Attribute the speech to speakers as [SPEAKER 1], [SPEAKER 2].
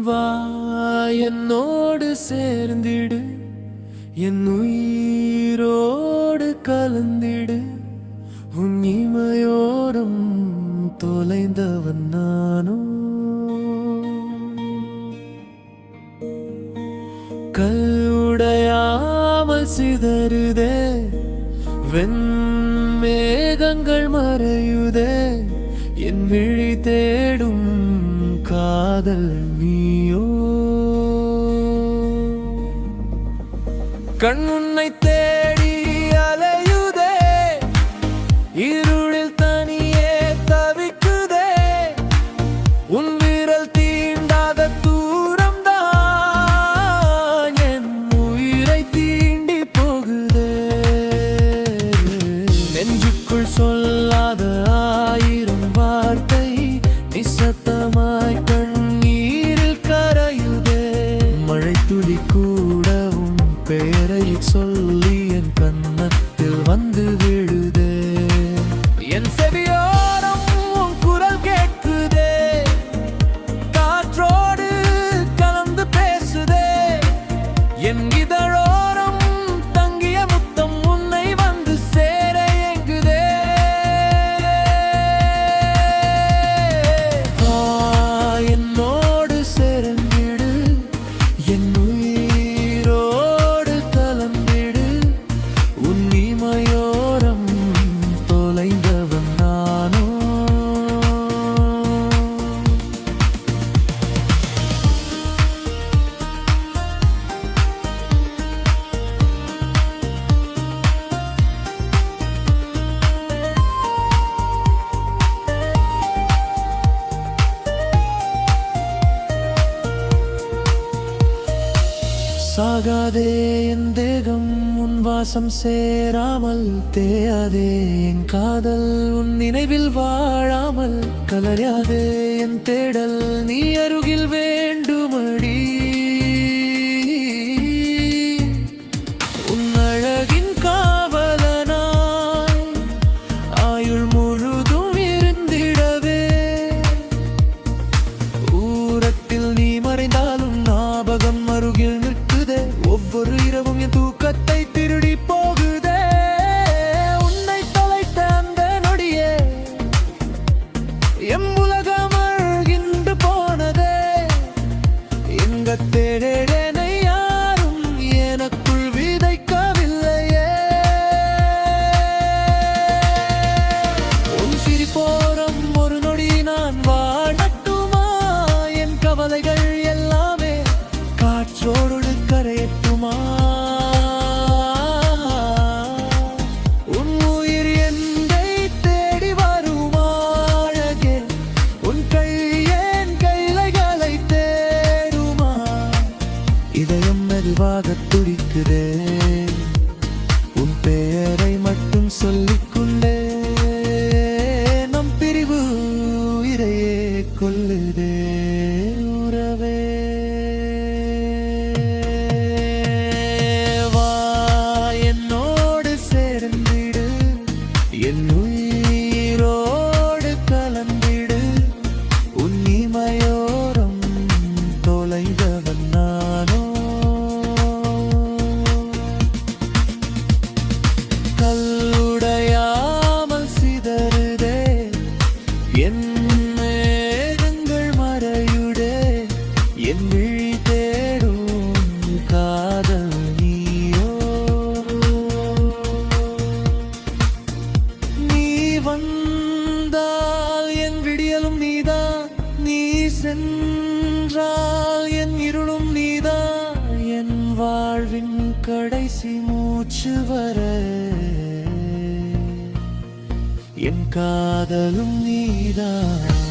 [SPEAKER 1] வா என்னோடு சேர்ந்திடு, என் உயிரோடு கலந்திடு. உன் இமையோரம் தொலைந்தவன் நானோ. கல்லுடையாமல் சிதறுதே, வெண்மேகங்கள் மறையுதே. என் விழி தேடும் காதல் நீயோ. கண் உன்னை தேடி அலையுதே, இருளில் தனியே தவிக்குதே. உன் விரல் தீண்டாத தூரம் தான் என் உயிரை தீண்டி போகுதே. நெஞ்சுக்குள் சொல்லாத ஆயிரம் வார்த்தை நிசத்தமாய் கண்ணீரில் கரையுதே. மழை துளி கூட உன் பெயரை சொல்லி என் கன்னத்தில் வந்து விழுதே. என் செவியோரம் உன் குரல் கேட்குதே, காற்றோடு கலந்து பேசுதே. என் இதழோரம் தங்கிய முத்தம் உன்னை வந்து சேர எங்குதே. என்னோடு சேர்ந்திடு, என் உயிரோடு கலந்திடு. உன் இமையோரம் தொலைந்தவன் நானோ. சாகாதே என் தேகம் உன் வாசம் சேராமல், தேயாதே என் காதல் உன் நினைவில் வாழாமல். கலராதே என் தேடல் நீ அருகில் வேண்டுமடி. உன் அழகின் காவலனாய் ஆயுள் முழுதும் இருந்திடவே. ஊரத்தில் நீ மறைந்தாலும் ஞாபகம் அருகில் நிற்குதே. ஒவ்வொரு இரவும் என் தூக்கத்தை திருடி போகுதே. உன்னை தொலைத்த அந்த நொடியே எம் உலகம் அழுகின்று போனதே. எங்க தேடேனை யாரும் எனக்குள் விதைக்கவில்லையே. உன் சிரிப்போரம் ஒரு நொடி நான் வாழட்டுமா? என் கவலைகள் எல்லாமே காற்றோடு கரையட்டுமா? உன் உயிர் என்னை தேடி வருமா அழகே? உன் கை என் கைலைகளை தேடுமா? இதயம் மெதுவாக துடிக்குதே, உன் பெயரை மட்டும் சொல்லிக்கொண்டே. நம் பிரிவு உயிரையே கொல்லுதே உறவே. என் உயிரோடு கலந்திடு, உன் இமையோரம் தொலைந்தவன் நானோ. கல்லுடையாமல் சிதறுதே, என் மேகங்கள் மறையுதே. என் விழி தேடும் காதல் நீயோ. வந்தால் என் விடியலும் நீதான், நீ சென்றால் என் இருளும் நீதான். என் வாழ்வின் கடைசி மூச்சு வர என் காதலும் நீதான்.